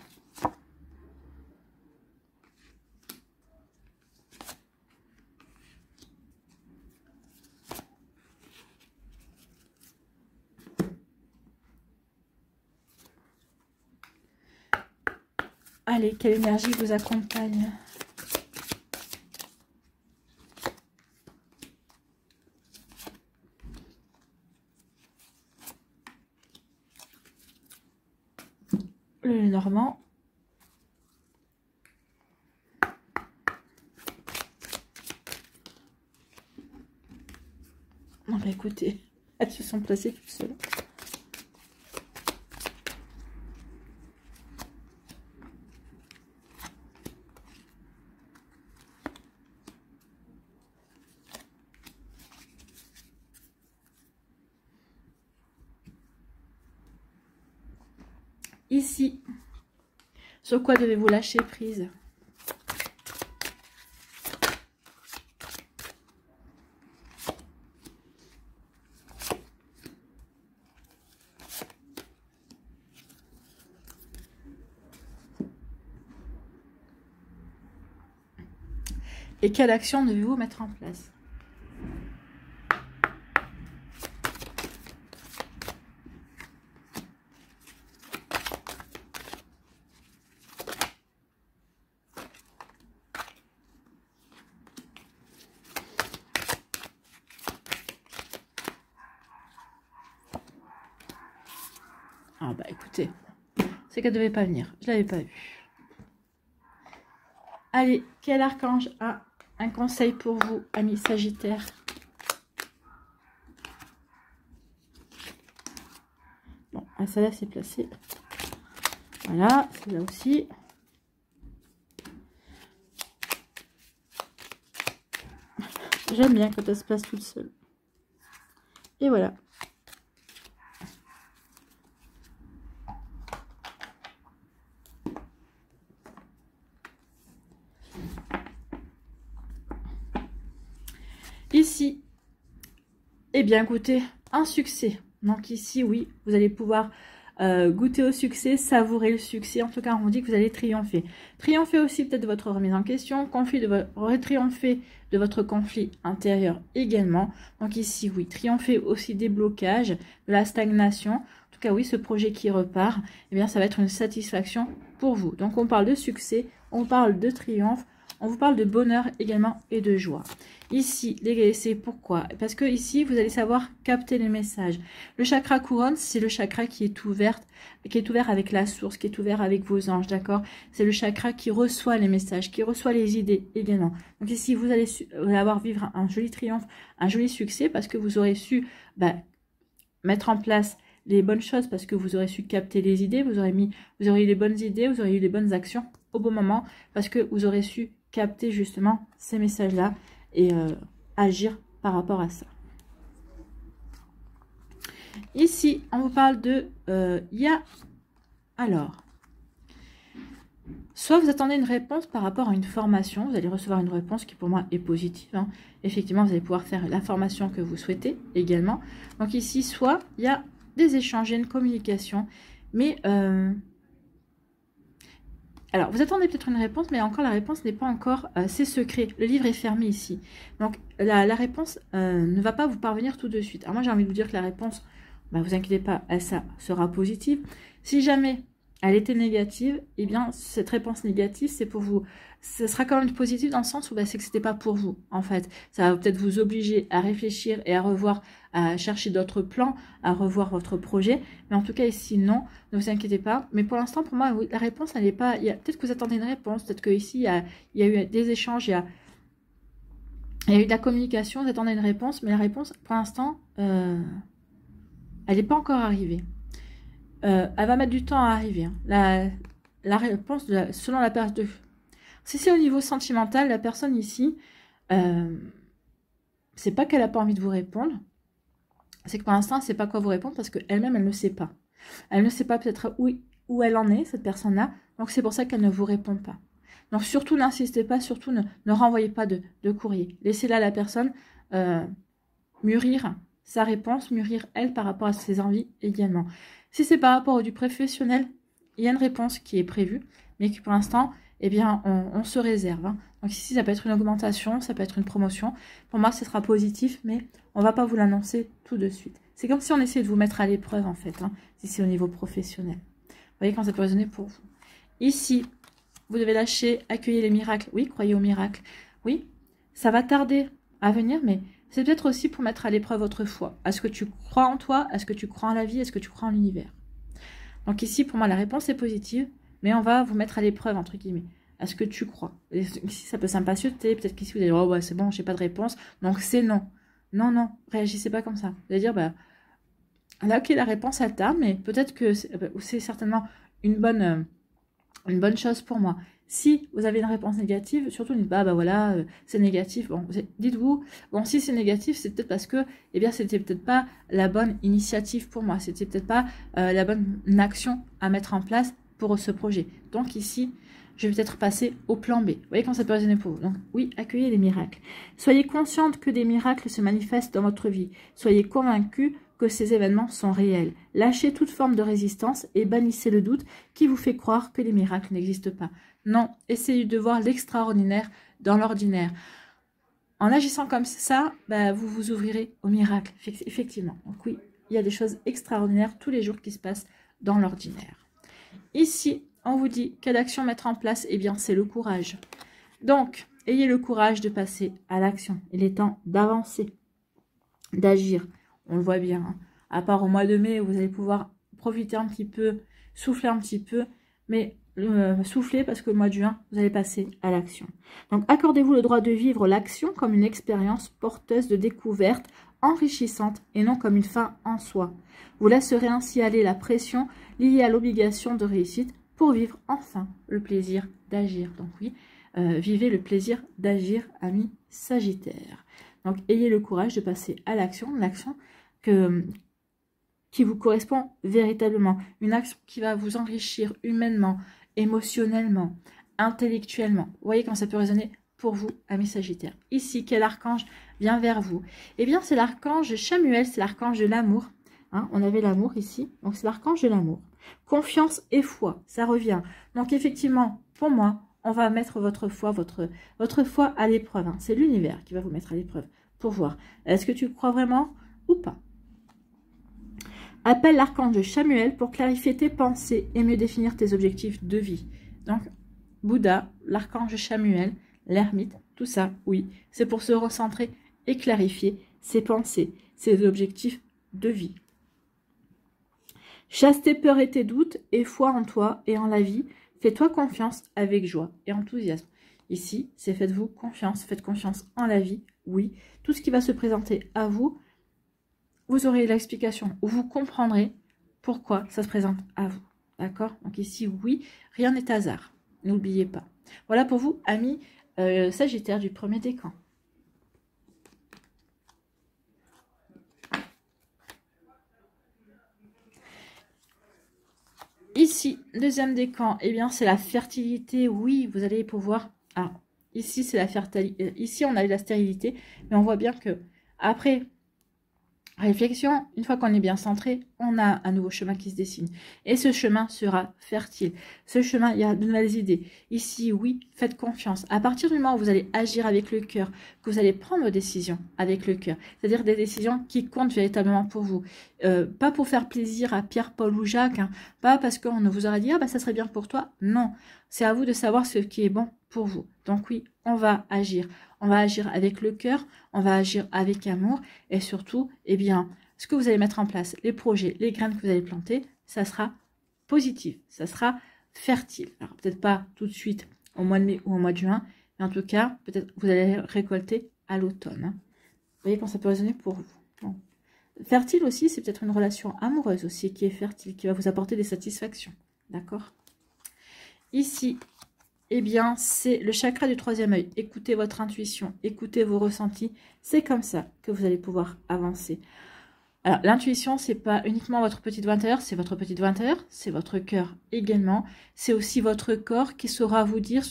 Allez, quelle énergie vous accompagne? Le Normand. écoutez, elles se sont placées toutes seules. Ici, sur quoi devez-vous lâcher prise? Et quelle action devez-vous mettre en place? Ah bah écoutez, c'est qu'elle devait pas venir. Je l'avais pas vue. Allez, quel archange a un conseil pour vous, amis Sagittaires? Bon, celle-là c'est placé. Voilà, celle-là aussi. J'aime bien quand elle se place toute seule. Et voilà. Ici, eh bien, écoutez, un succès. Donc ici, oui, vous allez pouvoir goûter au succès, savourer le succès. En tout cas, on vous dit que vous allez triompher. Triompher aussi peut-être de votre remise en question, triompher de votre conflit intérieur également. Donc ici, oui, triompher aussi des blocages, de la stagnation. En tout cas, oui, ce projet qui repart, eh bien, ça va être une satisfaction pour vous. Donc, on parle de succès, on parle de triomphe, on vous parle de bonheur également et de joie. Ici, c'est pourquoi? Parce que ici, vous allez savoir capter les messages. Le chakra couronne, c'est le chakra qui est ouvert avec la source, qui est ouvert avec vos anges, d'accord? C'est le chakra qui reçoit les messages, qui reçoit les idées également. Donc ici, vous allez avoir vivre un joli triomphe, un joli succès, parce que vous aurez su mettre en place les bonnes choses, parce que vous aurez su capter les idées, vous aurez eu les bonnes idées, vous aurez eu les bonnes actions au bon moment, parce que vous aurez su capter justement ces messages-là et agir par rapport à ça. Ici, on vous parle de... Alors, soit vous attendez une réponse par rapport à une formation, vous allez recevoir une réponse qui pour moi est positive. Hein. Effectivement, vous allez pouvoir faire la formation que vous souhaitez également. Donc ici, soit il y a des échanges, il y a une communication, mais... Alors, vous attendez peut-être une réponse, mais encore la réponse n'est pas encore... c'est secret. Le livre est fermé ici. Donc, la réponse ne va pas vous parvenir tout de suite. Alors, moi, j'ai envie de vous dire que la réponse, vous inquiétez pas, ça sera positive. Si jamais elle était négative, eh bien, cette réponse négative, c'est pour vous. Ce sera quand même positif dans le sens où c'est que c'était pas pour vous, en fait. Ça va peut-être vous obliger à réfléchir et à revoir, à chercher d'autres plans, à revoir votre projet. Mais en tout cas, ici, non, ne vous inquiétez pas. Mais pour l'instant, pour moi, la réponse, elle n'est pas... Peut-être que vous attendez une réponse, peut-être qu'ici, il y a eu des échanges, il y a eu de la communication, vous attendez une réponse, mais la réponse, pour l'instant, elle n'est pas encore arrivée. Elle va mettre du temps à arriver. Hein. La réponse, selon la période de... Si c'est au niveau sentimental, la personne ici, c'est pas qu'elle n'a pas envie de vous répondre, c'est que pour l'instant, elle ne sait pas quoi vous répondre parce qu'elle-même, elle ne sait pas. Elle ne sait pas peut-être où elle en est, cette personne-là, donc c'est pour ça qu'elle ne vous répond pas. Donc surtout, n'insistez pas, surtout ne renvoyez pas de courrier. Laissez là la personne mûrir sa réponse, mûrir elle par rapport à ses envies également. Si c'est par rapport au du professionnel, il y a une réponse qui est prévue, mais qui pour l'instant, eh bien, on se réserve. Hein. Donc ici, ça peut être une augmentation, ça peut être une promotion. Pour moi, ce sera positif, mais on ne va pas vous l'annoncer tout de suite. C'est comme si on essayait de vous mettre à l'épreuve, en fait, hein, si c'est au niveau professionnel. Vous voyez quand ça peut résonner pour vous. Ici, vous devez lâcher, accueillir les miracles. Oui, croyez aux miracles. Oui, ça va tarder à venir, mais c'est peut-être aussi pour mettre à l'épreuve votre foi. Est-ce que tu crois en toi? Est-ce que tu crois en la vie? Est-ce que tu crois en l'univers? Donc ici, pour moi, la réponse est positive, mais on va vous mettre à l'épreuve, entre guillemets. Est-ce que tu crois? Ici, ça peut s'impatienter. Peut-être qu'ici, vous allez dire, oh, ouais, c'est bon, j'ai pas de réponse. Donc, c'est non. Non, non, réagissez pas comme ça. Vous allez dire, bah, là, ok, la réponse elle tarde, mais peut-être que c'est certainement une bonne chose pour moi. Si vous avez une réponse négative, surtout ne dites pas, bah voilà, c'est négatif. Bon, dites-vous, bon, si c'est négatif, c'est peut-être parce que, eh bien, c'était peut-être pas la bonne initiative pour moi. C'était peut-être pas la bonne action à mettre en place pour ce projet. Donc ici, je vais peut-être passer au plan B. Vous voyez comment ça peut résonner pour vous. Donc oui, accueillez les miracles. Soyez consciente que des miracles se manifestent dans votre vie. Soyez convaincus que ces événements sont réels. Lâchez toute forme de résistance et bannissez le doute qui vous fait croire que les miracles n'existent pas. Non, essayez de voir l'extraordinaire dans l'ordinaire. En agissant comme ça, bah, vous vous ouvrirez au miracle, effectivement. Donc oui, il y a des choses extraordinaires tous les jours qui se passent dans l'ordinaire. Ici, on vous dit quelle action mettre en place? Eh bien, c'est le courage. Donc, ayez le courage de passer à l'action. Il est temps d'avancer, d'agir. On le voit bien. Hein. À part au mois de mai, vous allez pouvoir profiter un petit peu, souffler un petit peu, mais souffler parce que le mois de juin, vous allez passer à l'action. Donc, accordez-vous le droit de vivre l'action comme une expérience porteuse de découverte, enrichissante et non comme une fin en soi. Vous laisserez ainsi aller la pression liée à l'obligation de réussite pour vivre enfin le plaisir d'agir. Donc oui, vivez le plaisir d'agir, amis Sagittaire. Donc, ayez le courage de passer à l'action qui vous correspond véritablement. Une action qui va vous enrichir humainement, émotionnellement, intellectuellement. Vous voyez comment ça peut résonner pour vous, amis Sagittaires. Ici, quel archange vient vers vous? Eh bien, c'est l'archange Chamuel, c'est l'archange de l'amour. Hein, on avait l'amour ici, donc c'est l'archange de l'amour. Confiance et foi, ça revient. Donc, effectivement, pour moi, on va mettre votre foi à l'épreuve. Hein. C'est l'univers qui va vous mettre à l'épreuve pour voir. Est-ce que tu crois vraiment ou pas? Appelle l'archange Chamuel pour clarifier tes pensées et mieux définir tes objectifs de vie. Donc, Bouddha, l'archange Chamuel, l'ermite, tout ça, oui, c'est pour se recentrer et clarifier ses pensées, ses objectifs de vie. Chasse tes peurs et tes doutes et foi en toi et en la vie. Fais-toi confiance avec joie et enthousiasme. Ici, c'est faites-vous confiance, faites confiance en la vie, oui. Tout ce qui va se présenter à vous, vous aurez l'explication, ou vous comprendrez pourquoi ça se présente à vous. D'accord? Donc ici, oui, rien n'est hasard. N'oubliez pas. Voilà pour vous, amis Sagittaires du premier décan. Ici, deuxième décan, eh bien, c'est la fertilité. Oui, vous allez pouvoir... Ah, ici, c'est la fertilité. Ici, on a eu la stérilité, mais on voit bien que après réflexion, une fois qu'on est bien centré, on a un nouveau chemin qui se dessine. Et ce chemin sera fertile. Ce chemin, il y a de nouvelles idées. Ici, oui, faites confiance. À partir du moment où vous allez agir avec le cœur, que vous allez prendre vos décisions avec le cœur, c'est-à-dire des décisions qui comptent véritablement pour vous. Pas pour faire plaisir à Pierre, Paul ou Jacques, hein, pas parce qu'on vous aura dit « Ah, bah, ça serait bien pour toi ». Non, c'est à vous de savoir ce qui est bon pour vous. Donc oui, on va agir. On va agir avec le cœur, on va agir avec amour et surtout, eh bien, ce que vous allez mettre en place, les projets, les graines que vous allez planter, ça sera positif, ça sera fertile. Alors peut-être pas tout de suite au mois de mai ou au mois de juin, mais en tout cas, peut-être vous allez récolter à l'automne. Hein. Vous voyez comment ça peut résonner pour vous. Bon. Fertile aussi, c'est peut-être une relation amoureuse aussi qui est fertile, qui va vous apporter des satisfactions. D'accord? Ici, eh bien, c'est le chakra du troisième œil. Écoutez votre intuition, écoutez vos ressentis. C'est comme ça que vous allez pouvoir avancer. Alors, l'intuition, c'est pas uniquement votre petite voix intérieure, c'est votre petite voix intérieure, c'est votre cœur également. C'est aussi votre corps qui saura vous dire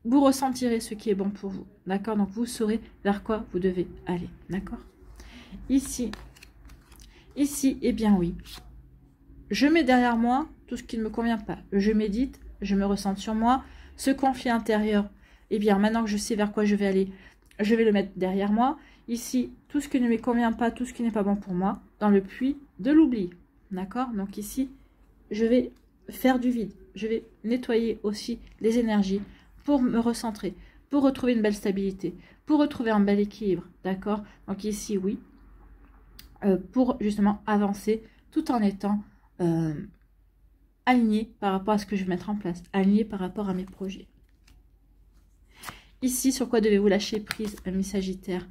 vous ressentirez ce qui est bon pour vous. D'accord? Donc, vous saurez vers quoi vous devez aller. D'accord? Ici, eh bien oui. Je mets derrière moi tout ce qui ne me convient pas. Je médite, je me ressens sur moi. Ce conflit intérieur, eh bien, maintenant que je sais vers quoi je vais aller, je vais le mettre derrière moi. Ici, tout ce qui ne me convient pas, tout ce qui n'est pas bon pour moi, dans le puits de l'oubli. D'accord? Donc ici, je vais faire du vide. Je vais nettoyer aussi les énergies pour me recentrer, pour retrouver une belle stabilité, pour retrouver un bel équilibre. D'accord? Donc ici, oui, pour justement avancer tout en étant... aligné par rapport à ce que je vais mettre en place, aligné par rapport à mes projets. Ici, sur quoi devez-vous lâcher prise, amis Sagittaires?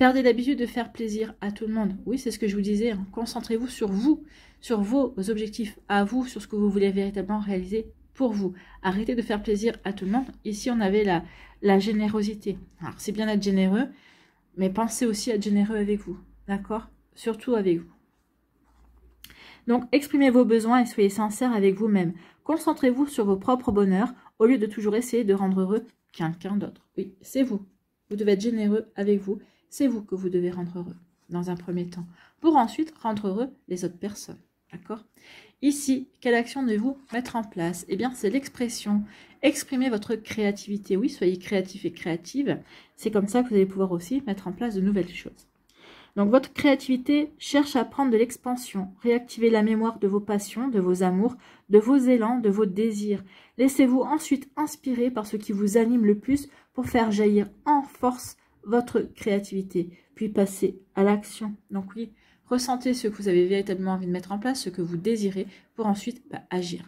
Perdez l'habitude de faire plaisir à tout le monde. Oui, c'est ce que je vous disais. Hein. Concentrez-vous sur vos objectifs à vous, sur ce que vous voulez véritablement réaliser pour vous. Arrêtez de faire plaisir à tout le monde. Ici, on avait la générosité. Alors, c'est bien d'être généreux, mais pensez aussi à être généreux avec vous. D'accord? Surtout avec vous. Donc, exprimez vos besoins et soyez sincère avec vous-même. Concentrez-vous sur vos propres bonheurs au lieu de toujours essayer de rendre heureux quelqu'un d'autre. Oui, c'est vous. Vous devez être généreux avec vous. C'est vous que vous devez rendre heureux dans un premier temps. Pour ensuite rendre heureux les autres personnes. D'accord? Ici, quelle action devez-vous mettre en place? Eh bien, c'est l'expression. Exprimez votre créativité. Oui, soyez créatif et créative. C'est comme ça que vous allez pouvoir aussi mettre en place de nouvelles choses. Donc, votre créativité cherche à prendre de l'expansion. Réactivez la mémoire de vos passions, de vos amours, de vos élans, de vos désirs. Laissez-vous ensuite inspirer par ce qui vous anime le plus pour faire jaillir en force votre créativité. Puis passez à l'action. Donc oui, ressentez ce que vous avez véritablement envie de mettre en place, ce que vous désirez, pour ensuite agir.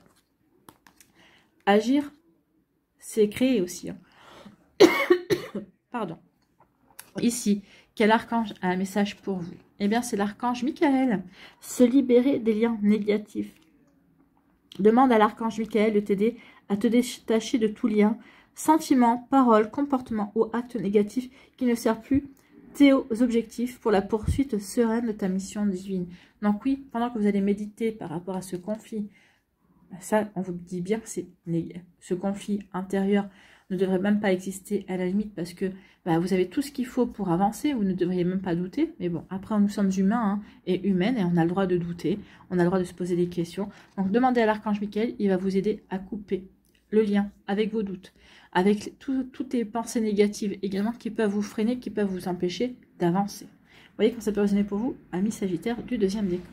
Agir, c'est créer aussi. Hein. Pardon. Ici, quel archange a un message pour vous? Eh bien, c'est l'archange Michael. Se libérer des liens négatifs. Demande à l'archange Michael de t'aider à te détacher de tout lien, sentiment, parole, comportement ou acte négatif qui ne sert plus tes objectifs pour la poursuite sereine de ta mission divine. Donc oui, pendant que vous allez méditer par rapport à ce conflit, ça, on vous dit bien que ce conflit intérieur ne devrait même pas exister à la limite parce que vous avez tout ce qu'il faut pour avancer, vous ne devriez même pas douter. Mais bon, après, nous sommes humains et humaines et on a le droit de douter, on a le droit de se poser des questions. Donc, demandez à l'archange Michael, il va vous aider à couper le lien avec vos doutes, avec toutes les pensées négatives également qui peuvent vous freiner, qui peuvent vous empêcher d'avancer. Vous voyez quand ça peut résonner pour vous, ami Sagittaire du deuxième décan.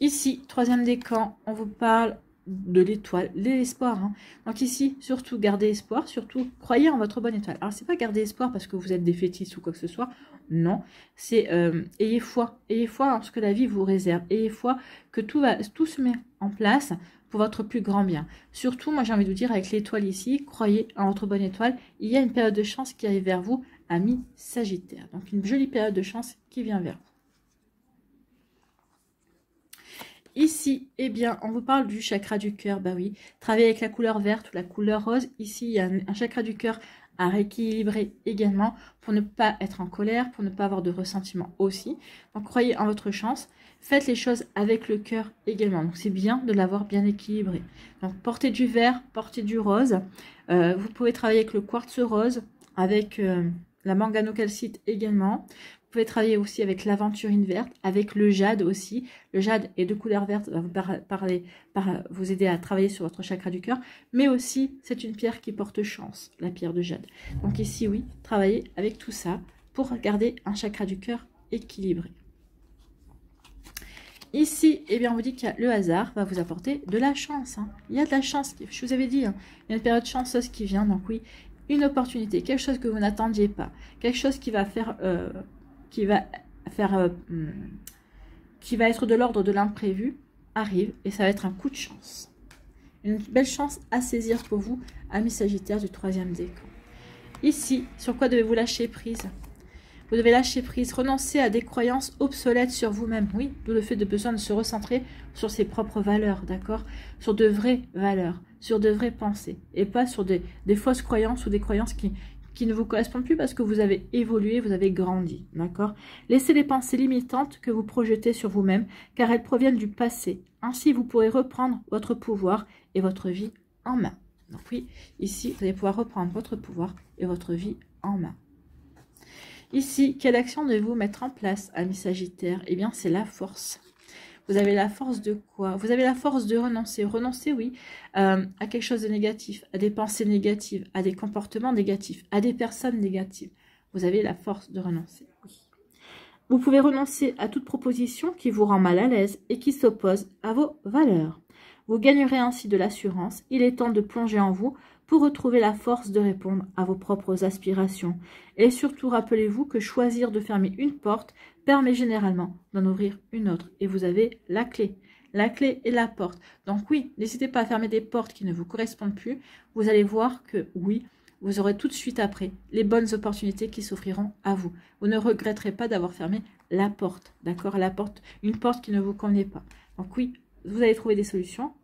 Ici, troisième décan, on vous parle de l'étoile, l'espoir. Hein. Donc ici, surtout, gardez espoir, surtout, croyez en votre bonne étoile. Alors, c'est pas garder espoir parce que vous êtes défaitiste ou quoi que ce soit. Non, c'est ayez foi en ce que la vie vous réserve. Ayez foi que tout se met en place pour votre plus grand bien. Surtout, moi j'ai envie de vous dire, avec l'étoile ici, croyez en votre bonne étoile. Il y a une période de chance qui arrive vers vous, ami Sagittaire. Donc une jolie période de chance qui vient vers vous. Ici, eh bien, on vous parle du chakra du cœur. Bah oui, travaillez avec la couleur verte ou la couleur rose. Ici, il y a un chakra du cœur à rééquilibrer également pour ne pas être en colère, pour ne pas avoir de ressentiment aussi. Donc, croyez en votre chance. Faites les choses avec le cœur également. Donc, c'est bien de l'avoir bien équilibré. Donc, portez du vert, portez du rose. Vous pouvez travailler avec le quartz rose, avec la manganocalcite également. Vous pouvez travailler aussi avec l'aventurine verte, avec le jade aussi. Le jade est de couleur verte, va vous aider à travailler sur votre chakra du cœur. Mais aussi, c'est une pierre qui porte chance, la pierre de jade. Donc ici, oui, travaillez avec tout ça pour garder un chakra du cœur équilibré. Ici, eh bien, on vous dit que le hasard va vous apporter de la chance. Hein. Il y a de la chance, je vous avais dit, hein. Il y a une période chanceuse qui vient. Donc oui, une opportunité, quelque chose que vous n'attendiez pas. Quelque chose qui va faire... qui va être de l'ordre de l'imprévu, arrive et ça va être un coup de chance. Une belle chance à saisir pour vous, amis Sagittaire du troisième décan. Ici, sur quoi devez-vous lâcher prise? Vous devez lâcher prise, renoncer à des croyances obsolètes sur vous-même. Oui, d'où le fait de besoin de se recentrer sur ses propres valeurs, d'accord? Sur de vraies valeurs, sur de vraies pensées, et pas sur des fausses croyances ou des croyances qui ne vous correspondent plus parce que vous avez évolué, vous avez grandi, d'accord? Laissez les pensées limitantes que vous projetez sur vous-même, car elles proviennent du passé. Ainsi, vous pourrez reprendre votre pouvoir et votre vie en main. Donc oui, ici, vous allez pouvoir reprendre votre pouvoir et votre vie en main. Ici, quelle action devez-vous mettre en place, amis Sagittaire? Eh bien, c'est la force. Vous avez la force de quoi? Vous avez la force de renoncer. Renoncer, oui, à quelque chose de négatif, à des pensées négatives, à des comportements négatifs, à des personnes négatives. Vous avez la force de renoncer. Oui. Vous pouvez renoncer à toute proposition qui vous rend mal à l'aise et qui s'oppose à vos valeurs. Vous gagnerez ainsi de l'assurance. Il est temps de plonger en vous pour retrouver la force de répondre à vos propres aspirations. Et surtout, rappelez-vous que choisir de fermer une porte permet généralement d'en ouvrir une autre. Et vous avez la clé. la clé et la porte. Donc oui, n'hésitez pas à fermer des portes qui ne vous correspondent plus. Vous allez voir que oui, vous aurez tout de suite après les bonnes opportunités qui s'offriront à vous. Vous ne regretterez pas d'avoir fermé la porte, d'accord? La porte, une porte qui ne vous convenait pas. Donc oui, vous allez trouver des solutions.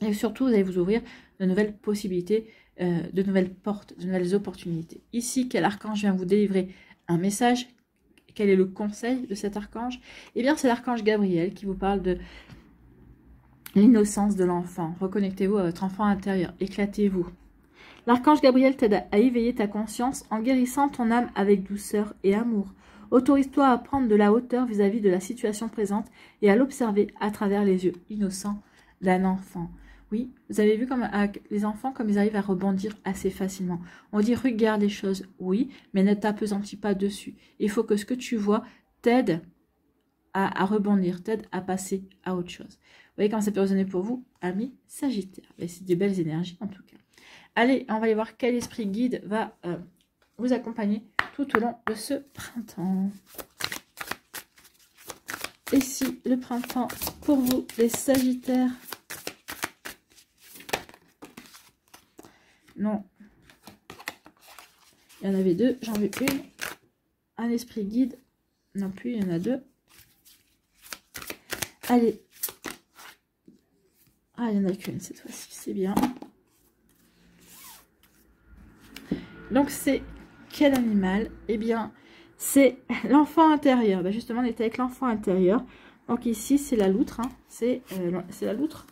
Et surtout, vous allez vous ouvrir de nouvelles possibilités, de nouvelles portes, de nouvelles opportunités. Ici, quel archange vient vous délivrer un message? Quel est le conseil de cet archange? Eh bien, c'est l'archange Gabriel qui vous parle de l'innocence de l'enfant. Reconnectez-vous à votre enfant intérieur. Éclatez-vous. L'archange Gabriel t'aide à éveiller ta conscience en guérissant ton âme avec douceur et amour. Autorise-toi à prendre de la hauteur vis-à-vis de la situation présente et à l'observer à travers les yeux innocents d'un enfant. Oui, vous avez vu comme les enfants, comme ils arrivent à rebondir assez facilement. On dit regarde les choses, oui, mais ne t'appesantis pas dessus. Il faut que ce que tu vois t'aide à rebondir, t'aide à passer à autre chose. Vous voyez comment ça peut résonner pour vous, amis Sagittaire. C'est des belles énergies en tout cas. Allez, on va aller voir quel esprit guide va vous accompagner tout au long de ce printemps. Et si le printemps, pour vous, les Sagittaires, non, il y en avait deux, j'en veux une, un esprit guide, non plus, il y en a deux. Allez, ah, il n'y en a qu'une cette fois-ci, c'est bien. Donc, c'est quel animal? Eh bien, c'est l'enfant intérieur. Ben justement, on était avec l'enfant intérieur. Donc, ici, c'est la loutre. Hein. C'est la loutre.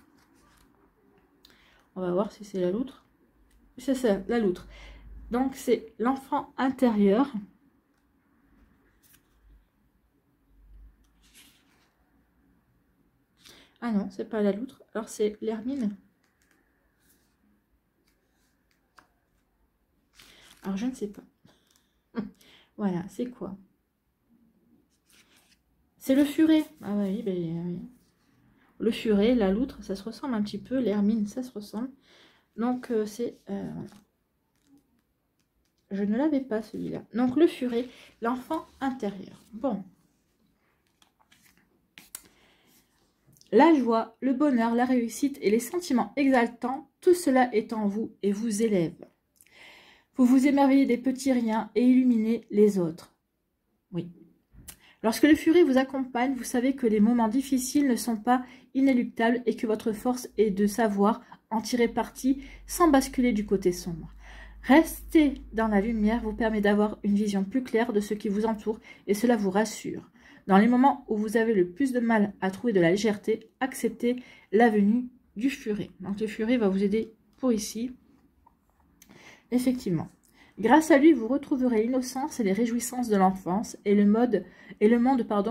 On va voir si c'est la loutre. C'est ça, la loutre. Donc, c'est l'enfant intérieur. Ah non, c'est pas la loutre. Alors, c'est l'hermine. Alors, je ne sais pas. Voilà, c'est quoi? C'est le furet. Ah oui, ben, oui. Le furet, la loutre, ça se ressemble un petit peu. L'hermine, ça se ressemble. Donc, c'est... je ne l'avais pas, celui-là. Donc, le furet, l'enfant intérieur. Bon. La joie, le bonheur, la réussite et les sentiments exaltants, tout cela est en vous et vous élève. Vous vous émerveillez des petits riens et illuminez les autres. Oui. Lorsque le furet vous accompagne, vous savez que les moments difficiles ne sont pas inéluctables et que votre force est de savoir en tirer parti sans basculer du côté sombre. Rester dans la lumière vous permet d'avoir une vision plus claire de ce qui vous entoure et cela vous rassure. Dans les moments où vous avez le plus de mal à trouver de la légèreté, acceptez la venue du furet. Donc le furet va vous aider pour ici. Effectivement. Grâce à lui, vous retrouverez l'innocence et les réjouissances de l'enfance et le monde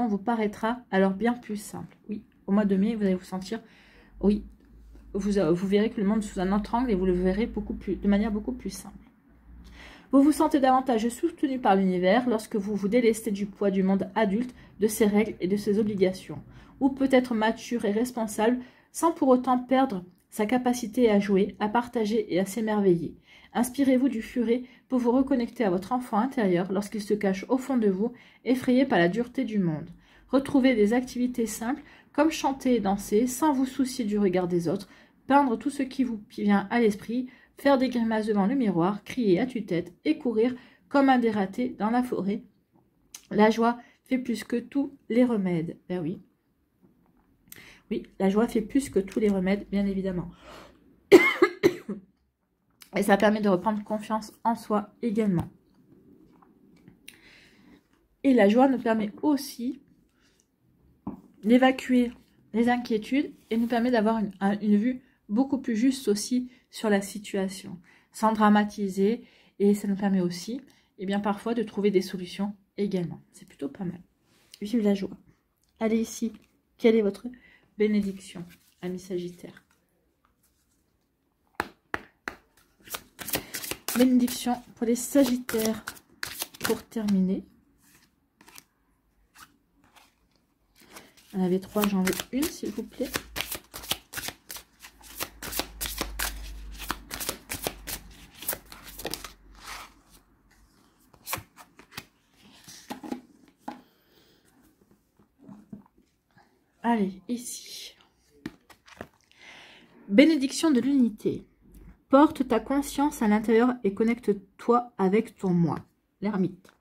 vous paraîtra alors bien plus simple. Oui, au mois de mai, vous allez vous sentir, oui, vous verrez que le monde est sous un autre angle et vous le verrez de manière beaucoup plus simple. Vous vous sentez davantage soutenu par l'univers lorsque vous vous délestez du poids du monde adulte, de ses règles et de ses obligations, ou peut-être mature et responsable sans pour autant perdre sa capacité à jouer, à partager et à s'émerveiller. Inspirez-vous du furet pour vous reconnecter à votre enfant intérieur lorsqu'il se cache au fond de vous, effrayé par la dureté du monde. Retrouvez des activités simples comme chanter et danser sans vous soucier du regard des autres, peindre tout ce qui vous vient à l'esprit, faire des grimaces devant le miroir, crier à tue-tête et courir comme un dératé dans la forêt. La joie fait plus que tous les remèdes. Ben oui. Oui, la joie fait plus que tous les remèdes, bien évidemment. Et ça permet de reprendre confiance en soi également. Et la joie nous permet aussi d'évacuer les inquiétudes et nous permet d'avoir une vue beaucoup plus juste aussi sur la situation, sans dramatiser. Et ça nous permet aussi, eh bien, parfois de trouver des solutions également. C'est plutôt pas mal. Vive la joie. Allez ici, quelle est votre bénédiction, amis Sagittaire? Bénédiction pour les Sagittaires pour terminer. On avait 3, j'en veux une s'il vous plaît. Allez, ici. Bénédiction de l'unité. Porte ta conscience à l'intérieur et connecte-toi avec ton moi. L'ermite.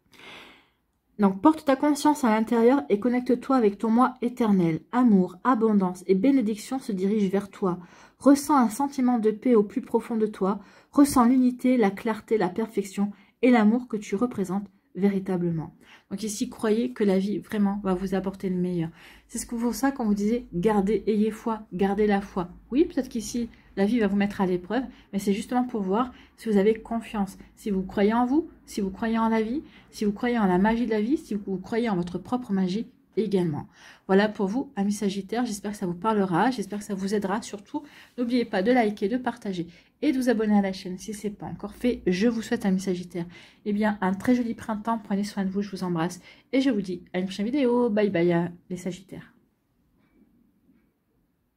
Donc, porte ta conscience à l'intérieur et connecte-toi avec ton moi éternel. Amour, abondance et bénédiction se dirigent vers toi. Ressens un sentiment de paix au plus profond de toi. Ressens l'unité, la clarté, la perfection et l'amour que tu représentes véritablement. Donc ici, croyez que la vie vraiment va vous apporter le meilleur. C'est ce que pour ça qu'on vous disait, gardez, ayez foi, gardez la foi. Oui, peut-être qu'ici, la vie va vous mettre à l'épreuve, mais c'est justement pour voir si vous avez confiance, si vous croyez en vous, si vous croyez en la vie, si vous croyez en la magie de la vie, si vous croyez en votre propre magie également. Voilà pour vous, amis Sagittaires, j'espère que ça vous parlera, j'espère que ça vous aidera. Surtout, n'oubliez pas de liker, de partager et de vous abonner à la chaîne si ce n'est pas encore fait. Je vous souhaite, amis Sagittaires, eh bien, un très joli printemps, prenez soin de vous, je vous embrasse et je vous dis à une prochaine vidéo. Bye bye les Sagittaires.